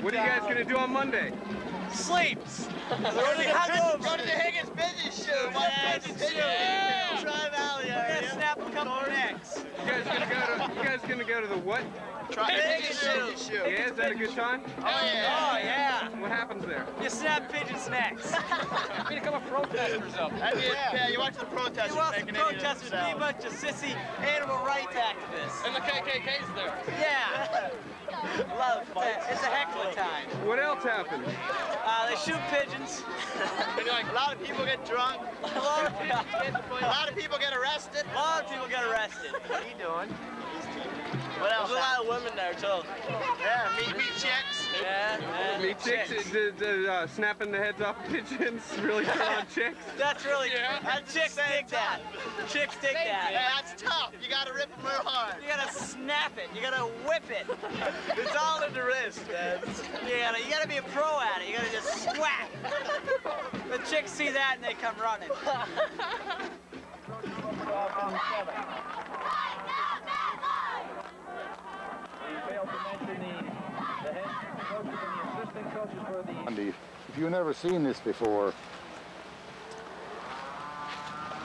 What are you guys gonna do on Monday? Sleeps. Go to the Higgins Pigeon Shoot. Yeah. Tri-Valley We're area. gonna snap a couple necks. You guys gonna go to the what? Higgins Pigeon Shoot. Yeah, is that a good time? Oh yeah. Oh, yeah. What happens there? You snap pigeons' necks. We become a protesters up. Yeah, you watch the protesters You want some making it protesters, be a themselves. bunch of sissy animal rights activists. And the KKK's there. Yeah. Love fights. It's a heck of a time. What else happens? They shoot pigeons. A lot of people get drunk. A lot of pigeons get A lot of people get arrested. A lot of people get arrested. What are you doing? What else? There's a lot of women there, too. Yeah, meet chicks. Yeah. Me chicks, snapping the heads off pigeons really turn on chicks? That's really, chicks dig that. Chicks dig that. Yeah, that's tough. You gotta rip them real hard. You gotta snap it. You gotta whip it. It's all in the wrist, man. You gotta be a pro at it. You gotta just swat. The chicks see that and they come running. If you've never seen this before,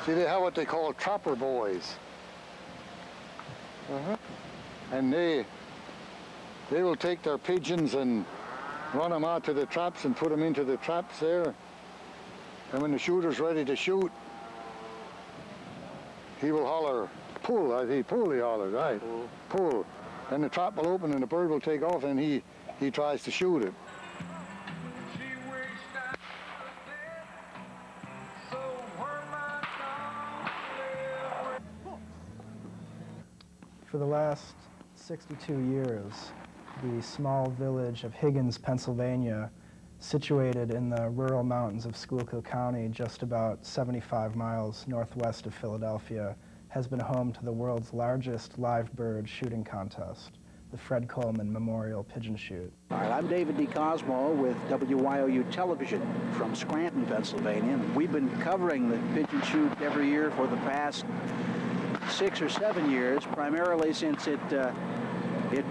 see they have what they call trapper boys. And they will take their pigeons and run them out to the traps and put them into the traps there. And when the shooter's ready to shoot, he will holler, pull, I think, pull, he hollers, right? Pull. And the trap will open and the bird will take off and he tries to shoot it. For the last 62 years, the small village of Higgins, Pennsylvania, situated in the rural mountains of Schuylkill County, just about 75 miles northwest of Philadelphia, has been home to the world's largest live bird shooting contest, the Fred Coleman Memorial Pigeon Shoot. All right, I'm David D. Cosmo with WYOU Television from Scranton, Pennsylvania. We've been covering the pigeon shoot every year for the past 6 or 7 years, primarily since it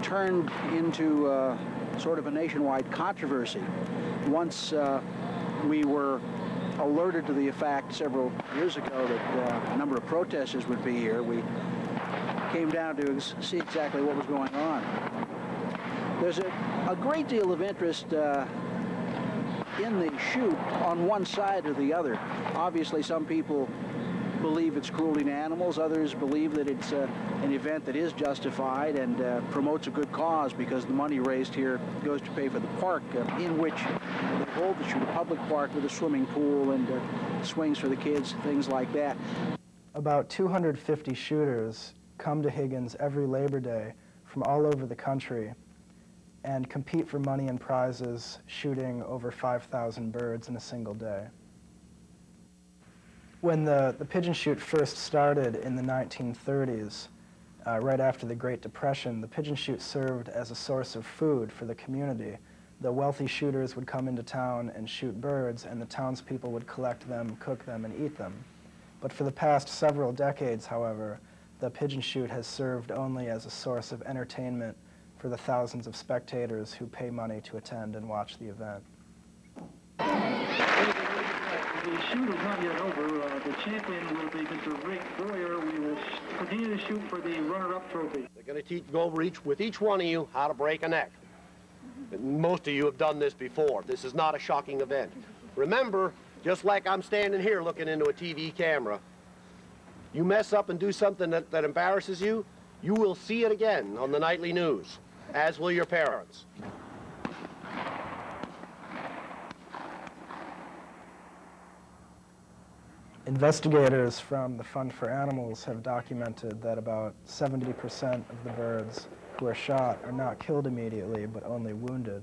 turned into sort of a nationwide controversy. Once we were alerted to the fact several years ago that a number of protesters would be here, we came down to see exactly what was going on. There's a great deal of interest in the shoot on one side or the other. Obviously, some people believe it's cruelty to animals. Others believe that it's an event that is justified and promotes a good cause because the money raised here goes to pay for the park in which they hold the shoot, a public park with a swimming pool and swings for the kids, things like that. About 250 shooters come to Higgins every Labor Day from all over the country and compete for money and prizes, shooting over 5,000 birds in a single day. When the pigeon shoot first started in the 1930s, right after the Great Depression, the pigeon shoot served as a source of food for the community. The wealthy shooters would come into town and shoot birds, and the townspeople would collect them, cook them, and eat them. But for the past several decades, however, the pigeon shoot has served only as a source of entertainment for the thousands of spectators who pay money to attend and watch the event. The shoot is not yet over. The champion will be Mr. Rick Boyer. We will continue to shoot for the runner-up trophy. They're going to go over with each one of you how to break a neck. Most of you have done this before. This is not a shocking event. Remember, just like I'm standing here looking into a TV camera, you mess up and do something that embarrasses you, you will see it again on the nightly news, as will your parents. Investigators from the Fund for Animals have documented that about 70% of the birds who are shot are not killed immediately, but only wounded.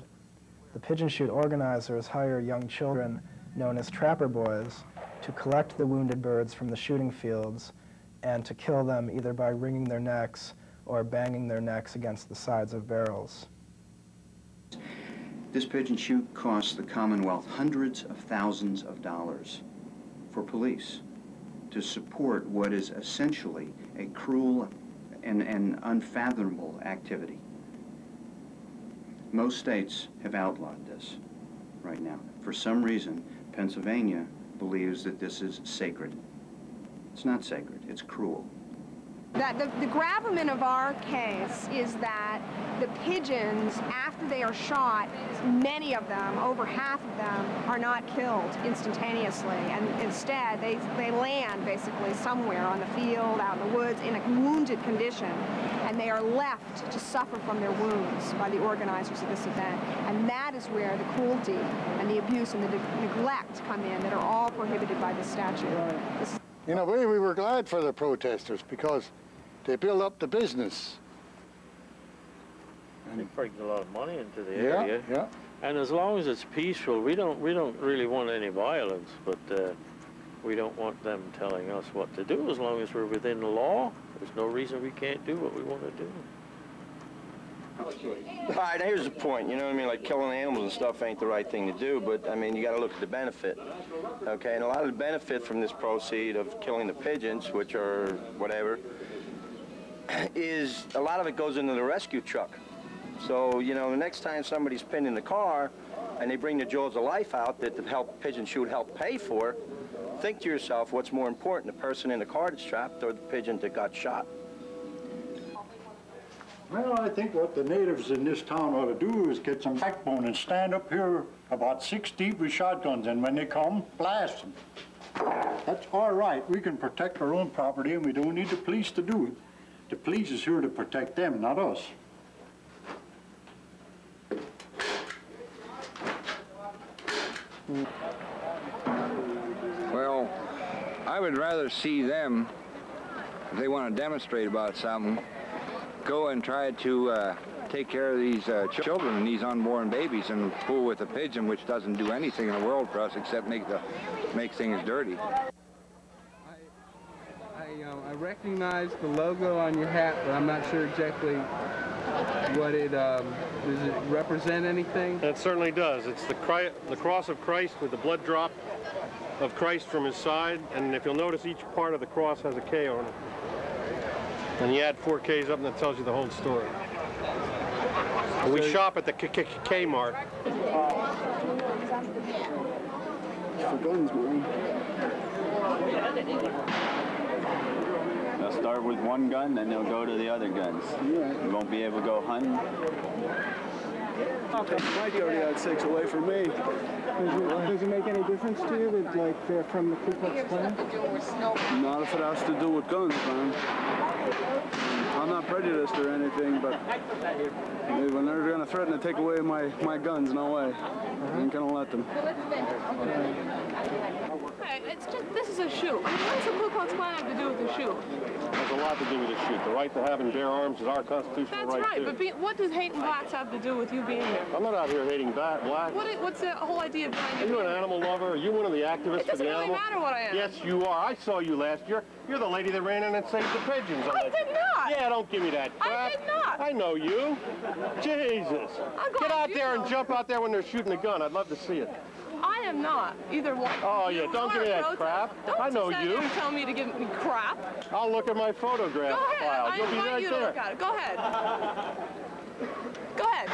The pigeon shoot organizers hire young children, known as trapper boys, to collect the wounded birds from the shooting fields and to kill them either by wringing their necks or banging their necks against the sides of barrels. This pigeon shoot costs the Commonwealth hundreds of thousands of dollars for police to support what is essentially a cruel and unfathomable activity. Most states have outlawed this right now. For some reason, Pennsylvania believes that this is sacred. It's not sacred, it's cruel. That the gravamen of our case is that the pigeons, after they are shot, many of them, over half of them, are not killed instantaneously, and instead they land basically somewhere on the field, out in the woods, in a wounded condition, and they are left to suffer from their wounds by the organizers of this event. And that is where the cruelty and the abuse and the neglect come in that are all prohibited by the statute. In a way, we were glad for the protesters because they build up the business. It brings a lot of money into the Yeah, area. yeah. And as long as it's peaceful, we don't really want any violence, but we don't want them telling us what to do. As long as we're within the law, there's no reason we can't do what we want to do. All right, now here's the point, you know what I mean? Like killing animals and stuff ain't the right thing to do, but I mean, you got to look at the benefit, okay? And a lot of the benefit from this proceed of killing the pigeons, which are whatever, is a lot of it goes into the rescue truck. So, you know, the next time somebody's pinned in the car and they bring the jaws of life out that the pigeon shoot helped pay for, think to yourself, what's more important, the person in the car that's trapped or the pigeon that got shot? Well, I think what the natives in this town ought to do is get some backbone and stand up here about 6 deep with shotguns, and when they come, blast them. That's all right. We can protect our own property, and we don't need the police to do it. The police is here to protect them, not us. Well, I would rather see them, if they want to demonstrate about something, go and try to take care of these children and these unborn babies and fool with a pigeon, which doesn't do anything in the world for us except make things dirty. I recognize the logo on your hat, but I'm not sure exactly what it, does it represent anything? It certainly does. It's the cross of Christ with the blood drop of Christ from his side, and if you'll notice, each part of the cross has a K on it. And you add 4 Ks up and that tells you the whole story. And we shop at the Kmart. For guns, man. They'll start with one gun, then they'll go to the other guns. Yeah. You won't be able to go hunting. Might be already at 6 away from me. Does it make any difference to you that, like, they're from the Ku Klux Klan? Not if it has to do with guns, man. I'm not prejudiced or anything, but when they're going to threaten to take away my guns, no way. I ain't going to let them. Hey, it's just, this is a shoot. I mean, what does the Ku Klux Klan have to do with the shoot? There's a lot to do with the shoot. The right to have and bear arms is our constitutional right, That's right, too. but what does hating blacks have to do with you being here? I'm not out here hating black. What's the whole idea behind Are you an animal lover? Are you one of the activists for the animal? It doesn't really matter what I am. Yes, you are. I saw you last year. You're the lady that ran in and saved the pigeons. I did not. Yeah, don't give me that crap. I did not. I know you. Jesus. Get out there and jump out there when they're shooting a gun. I'd love to see it. I am not. Either one. Oh, yeah, don't give me that crap. I know you. Don't tell me to give me crap. I'll look at my photograph file. You'll be right you there. to look at it. Go ahead. Go ahead.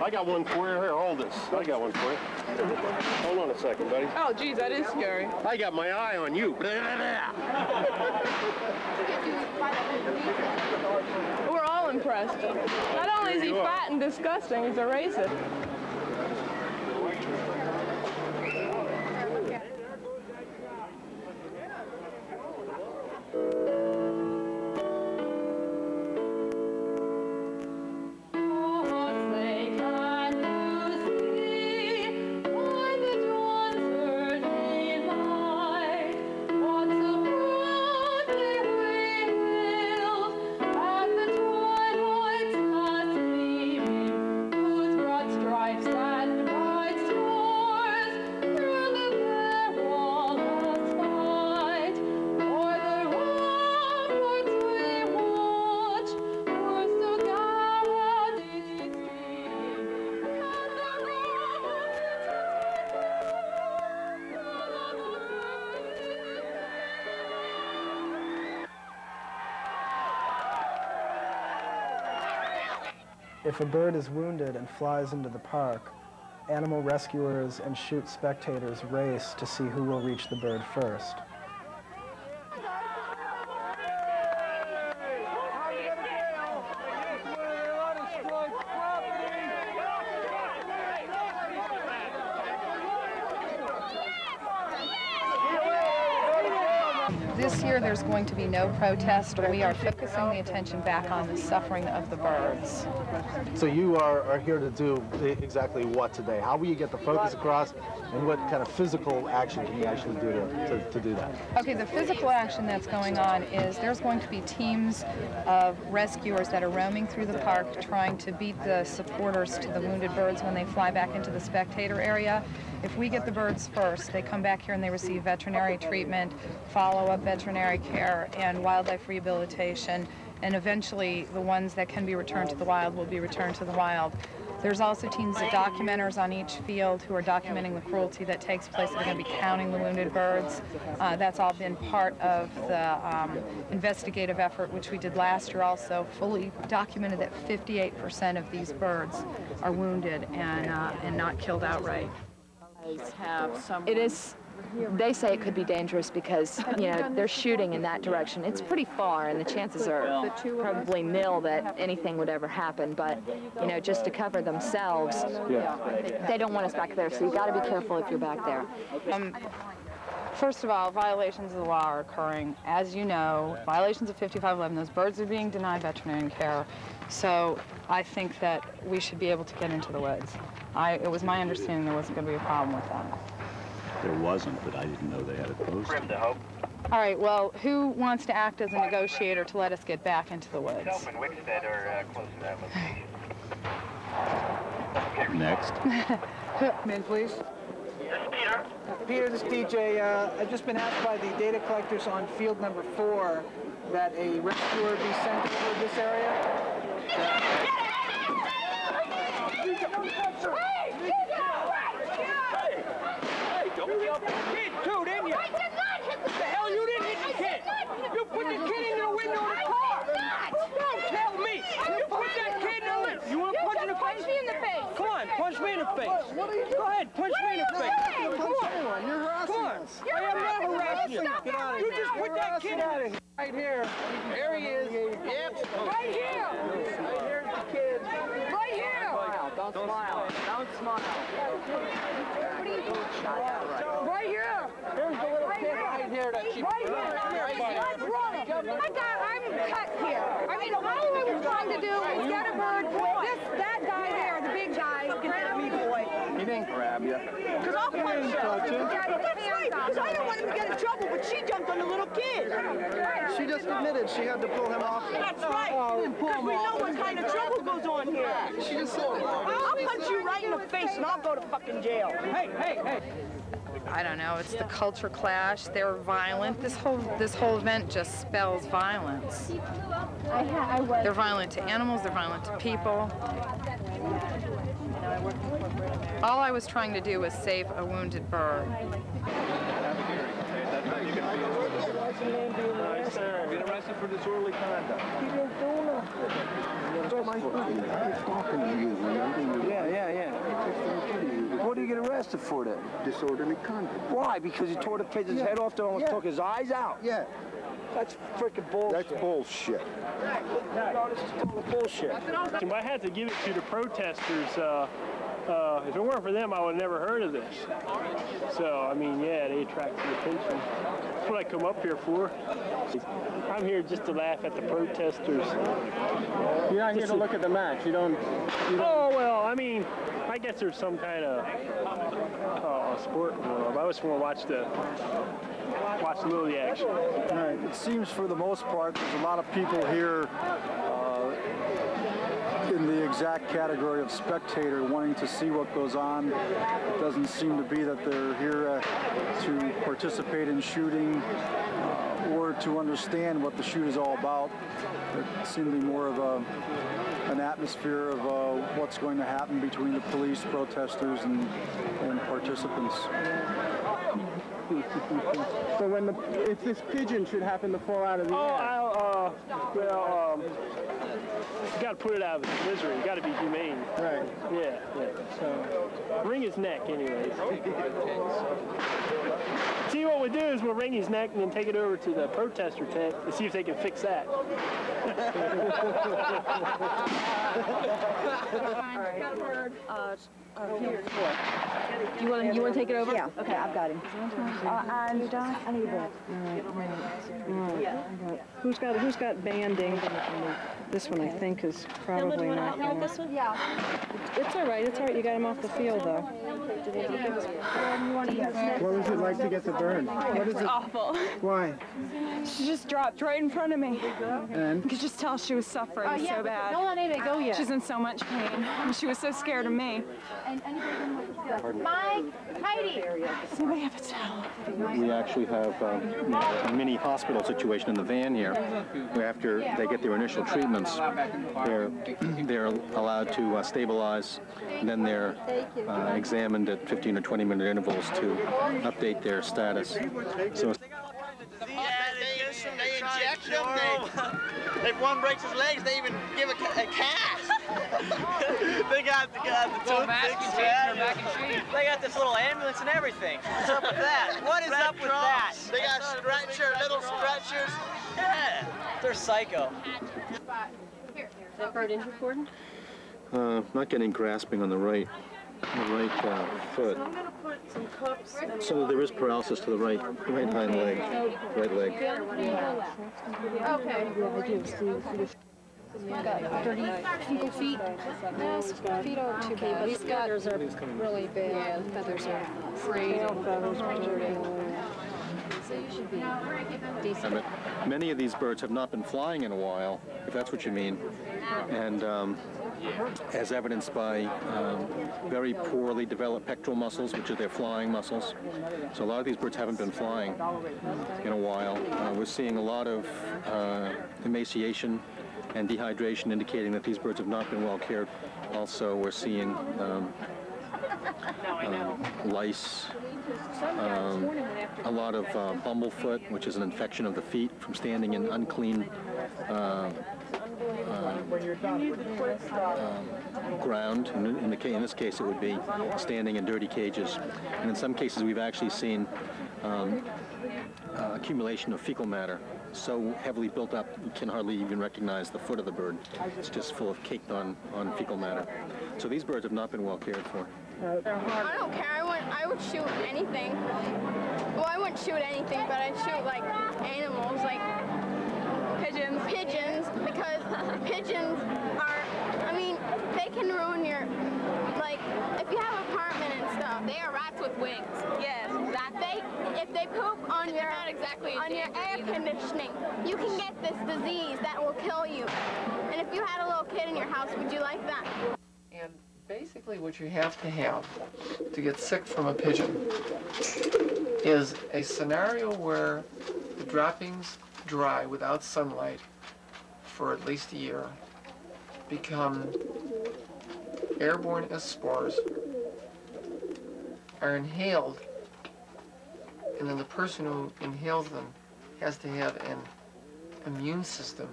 I got one for you. Here, hold this. I got one for you. Hold on a second, buddy. Oh, geez, that is scary. I got my eye on you. We're all impressed. Not only is he fat and disgusting, he's a racist. If a bird is wounded and flies into the park, animal rescuers and shoot spectators race to see who will reach the bird first. This year there's going to be no protest. We are focusing the attention back on the suffering of the birds. So you are here to do exactly what today? How will you get the focus across, and what kind of physical action can you actually do to do that? Okay, the physical action that's going on is there's going to be teams of rescuers that are roaming through the park trying to beat the supporters to the wounded birds when they fly back into the spectator area. If we get the birds first, they come back here and they receive veterinary treatment, follow-up veterinary care, and wildlife rehabilitation, and eventually the ones that can be returned to the wild will be returned to the wild. There's also teams of documenters on each field who are documenting the cruelty that takes place. They're going to be counting the wounded birds. That's all been part of the investigative effort, which we did last year also, fully documented that 58% of these birds are wounded and not killed outright. It is, they say it could be dangerous because, you know, they're shooting in that direction. It's pretty far, and the chances are probably nil that anything would ever happen, but, you know, just to cover themselves, they don't want us back there, so you got to be careful if you're back there. First of all, violations of the law are occurring. As you know, violations of 5511, those birds are being denied veterinary care. So I think that we should be able to get into the woods. It was my understanding there wasn't going to be a problem with that. There wasn't, but I didn't know they had it posted. All right, well, who wants to act as a negotiator to let us get back into the woods? Next. Come in, please. Peter, this is DJ. I've just been asked by the data collectors on field number 4 that a rescuer be sent over this area. Don't help the kid too, didn't you? I did not hit the hell you didn't hit the kid. You put the kid in the window of the car. Don't tell me. You put that kid in the window. You want to punch in the face? Punch me in the face. Come on, punch me in the face. What are you doing? Go ahead, punch me in the face. Come on. You're harassing us. I am not harassing you. Get out of here. You just put that kid out of here. Right here. There he is. Yep. Right here. Right here's the kid. Right here! Don't smile. Don't smile. Right here. Here's the little kid right here that she... Right here. Let's run him. I'm cut here. I mean, all I was trying to do was get a bird. That guy there, the big guy, grabbed me, boy. He didn't grab you. Because I'll punch him. That's right, because I don't want him to get in trouble, but she jumped on the little kid. She just admitted she had to pull him off. That's right. Because we know what kind of trouble goes on here. She just said it. I'll punch you right in the face and I'll go to fucking jail. Hey. I don't know, it's the culture clash. They're violent. This whole event just spells violence. They're violent to animals, they're violent to people. All I was trying to do was save a wounded bird. Been arrested for disorderly conduct. Yeah. What do you get arrested for then? Disorderly conduct. Why? Because he tore the pigeon's head off and almost took his eyes out? Yeah. That's freaking bullshit. That's bullshit. No, this is total bullshit. I had to give it to the protesters. If it weren't for them, I would have never heard of this. So, I mean, yeah, they attract the attention. That's what I come up here for. I'm here just to laugh at the protesters. You're not here to look at the match. You don't... Oh, well, I mean, I guess there's some kind of sport going on. I just want to watch a little of the action. All right. It seems for the most part there's a lot of people here in the exact category of spectator wanting to see what goes on. It doesn't seem to be that they're here to participate in shooting or to understand what the shoot is all about. It seems to be more of an atmosphere of what's going to happen between the police, protesters, and participants. So if this pigeon should happen to fall out of the air. You got to put it out of its misery. You got to be humane. Right. Yeah. So wring his neck, anyways. See, what we'll do is we'll wring his neck and then take it over to the protester tent and see if they can fix that. You want to take it over? Yeah. Okay, I've got him. I need a bit. Who's got banding? This one I think is probably not. This one? Yeah. It's all right. It's all right. You got him off the field though. What was it like to get the burn? It was awful. Why? She just dropped right in front of me. And? You could just tell she was suffering so bad. Don't let anybody go yet. She's in so much pain. And she was so scared of me. Mike, Heidi. Somebody have a towel. We actually have a mini hospital situation in the van here, where after they get their initial treatments, they're allowed to stabilize, and then they're examined at 15 or 20-minute intervals to update their status. So. They inject them. If one breaks his legs, they even give a cast. They got the toothpicks. They got this little ambulance and everything. What's up with that? What is up with that? They got little stretchers. Yeah, they're psycho. Is that bird injury, Gordon? Not getting grasping on the right foot. I'm going to put some cups. So there is paralysis to the right hind leg, right leg. Okay. He's got dirty fecal feet. No, his feet aren't too bad. He's got really bad. Feathers are frayed. So you should be decent. Many of these birds have not been flying in a while, if that's what you mean, and as evidenced by very poorly developed pectoral muscles, which are their flying muscles. So a lot of these birds haven't been flying in a while. We're seeing a lot of emaciation and dehydration, indicating that these birds have not been well cared. Also, we're seeing lice, a lot of bumblefoot, which is an infection of the feet from standing in unclean ground. In this case, it would be standing in dirty cages. And in some cases, we've actually seen accumulation of fecal matter so heavily built up you can hardly even recognize the foot of the bird. It's just full of caked on fecal matter. So these birds have not been well cared for. I don't care. I would shoot anything. Well, I wouldn't shoot anything, but I'd shoot like animals, like pigeons. Pigeons, because pigeons are, I mean, they can ruin your, like, if you have an apartment and stuff. They are rats with wings. Yes, that if they poop on your air conditioning, you can get this disease that will kill you. And if you had a little kid in your house, would you like that? And basically what you have to have to get sick from a pigeon is a scenario where the droppings dry without sunlight for at least a year, become airborne as spores, are inhaled, and then the person who inhales them has to have an immune system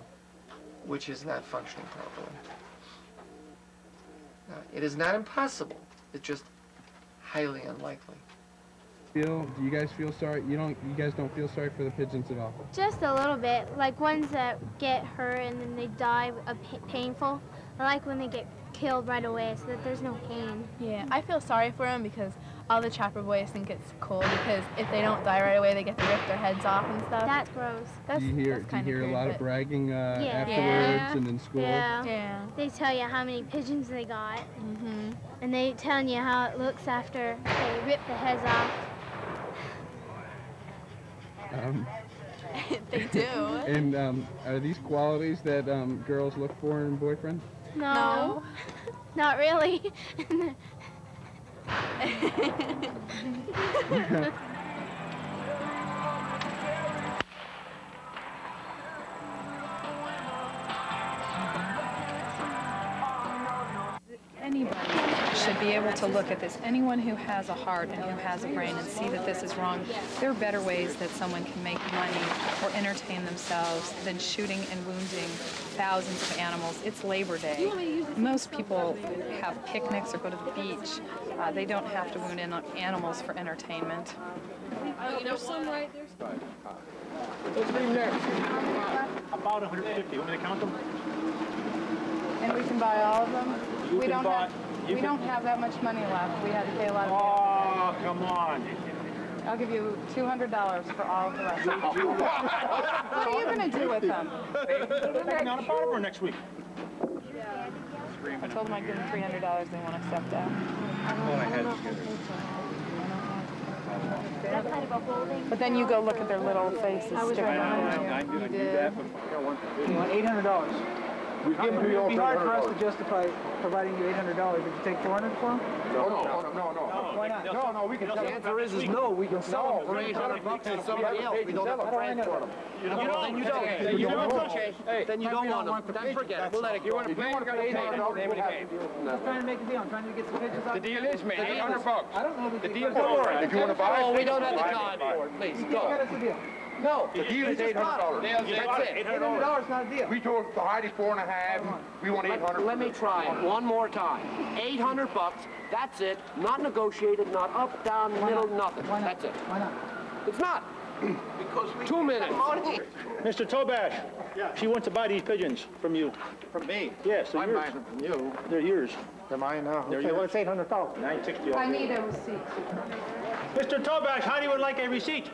which is not functioning properly. Now, it is not impossible, it's just highly unlikely. Do you guys feel sorry? You guys don't feel sorry for the pigeons at all? Just a little bit, like ones that get hurt and then they die painful. I like when they get killed right away so that there's no pain. Yeah, I feel sorry for them because all the chopper boys think it's cool because if they don't die right away, they get to rip their heads off and stuff. That's gross. Do you hear a lot of bragging afterwards and in school? Yeah. They tell you how many pigeons they got. Mm-hmm. And they tell you how it looks after they rip the heads off. They do. And are these qualities that girls look for in boyfriends? No. Not really. Anybody should be able to look at this. Anyone who has a heart and who has a brain and see that this is wrong, there are better ways that someone can make money or entertain themselves than shooting and wounding thousands of animals. It's Labor Day. Most people have picnics or go to the beach. They don't have to wound animals for entertainment. Oh, you know, some right there. What's the next? About 150. Want me to count them? And we can buy all of them? You we can don't buy, have, we don't have that much money left. We had to pay a lot of Oh, come on. I'll give you $200 for all of the rest. What are you going to do with them? Taking out a bottle for next week. I told them I'd give them $300. They won't accept that. But then you go look at their little faces. I knew that. You want $800. We give them to you all. It'd be hard for us to justify providing you $800. Would you take $400 for them? No. Why not? No, we can sell them. The answer is no, we can sell them for $800 to somebody else. We don't have to transport them. Then you don't. Then you don't want them. Then forget it. We'll let it go. You want to play? I'm just trying to make a deal. I'm trying to get some pigeons out. The deal is made. $800. I don't know the deal. If you want to buy it. Oh, we don't have the time for it. Please, go. That's the deal. No, the deal is $800. That's it. $800 not a deal. We told Heidi 4.5. We want 800. Let me try it one more time. $800. That's it. Not negotiated. Not up, down, middle, nothing. That's it. Why not? It's not. Because we 2 minutes. Mr. Tobash, she wants to buy these pigeons from you. From me? Yes, they're I'm yours. buying them from you. They're yours. They're mine now. They're Okay, yours. well, it's $800. $960. I need a receipt. Mr. Tobash, Heidi would like a receipt.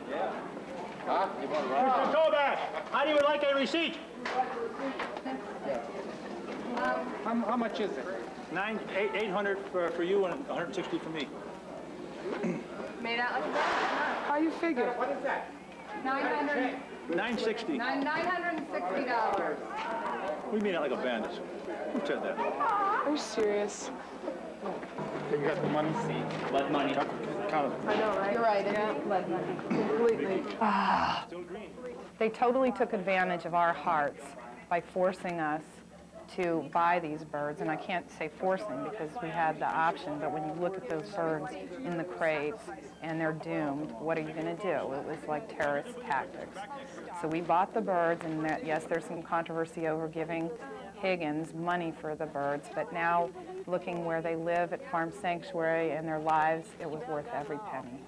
Huh? Mr. Tobash, Heidi would like a receipt. How much is it? 800 for you and 160 for me. Made out like that? How you figure? What is that? 900. 960. $960. We mean it like a bandit. Who said that? Are you serious? You got the money? Lead money. Count it. I know, right? You're right, it's lead money. Completely. They totally took advantage of our hearts by forcing us to buy these birds, and I can't say forcing because we had the option, but when you look at those birds in the crates and they're doomed, what are you going to do? It was like terrorist tactics. So we bought the birds, and yes, there's some controversy over giving Higgins money for the birds, but now looking where they live at Farm Sanctuary and their lives, it was worth every penny.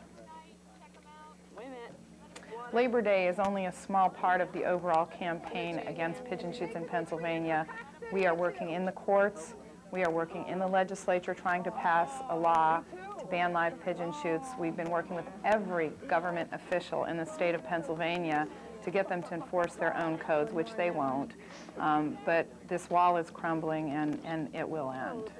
Labor Day is only a small part of the overall campaign against pigeon shoots in Pennsylvania. We are working in the courts, we are working in the legislature trying to pass a law to ban live pigeon shoots. We've been working with every government official in the state of Pennsylvania to get them to enforce their own codes, which they won't. But this wall is crumbling and it will end.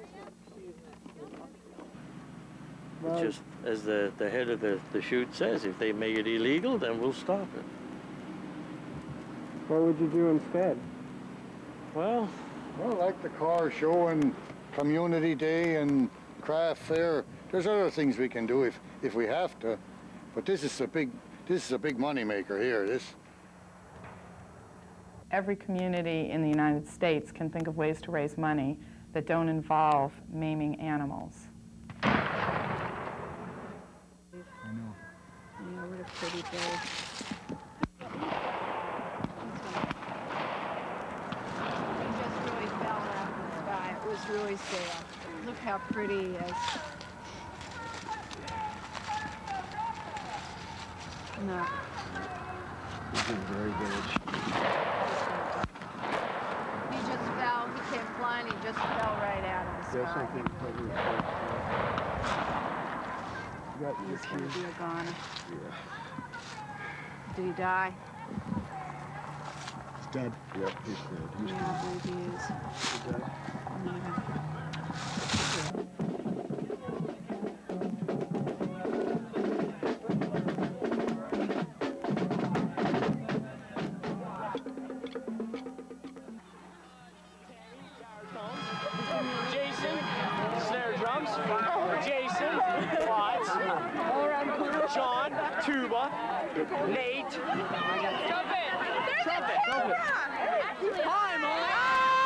It's just, as the head of the shoot says, if they make it illegal, then we'll stop it. What would you do instead? Well, like the car show and community day and craft fair. There's other things we can do if we have to, but this is a big money maker here. Every community in the United States can think of ways to raise money that don't involve maiming animals. Yeah, what a pretty bird. It was really sad. Look how pretty he is. No. This is very good. He just fell. He came flying. He just fell right out of the sky. He's going to be a goner. Did he die? He's dead. Yep, he's dead. Yeah, I believe he is. He's dead. Jason, snare drums. Jason, quads. John, tuba. Nate, trumpet. Trumpet. Hi, Mom.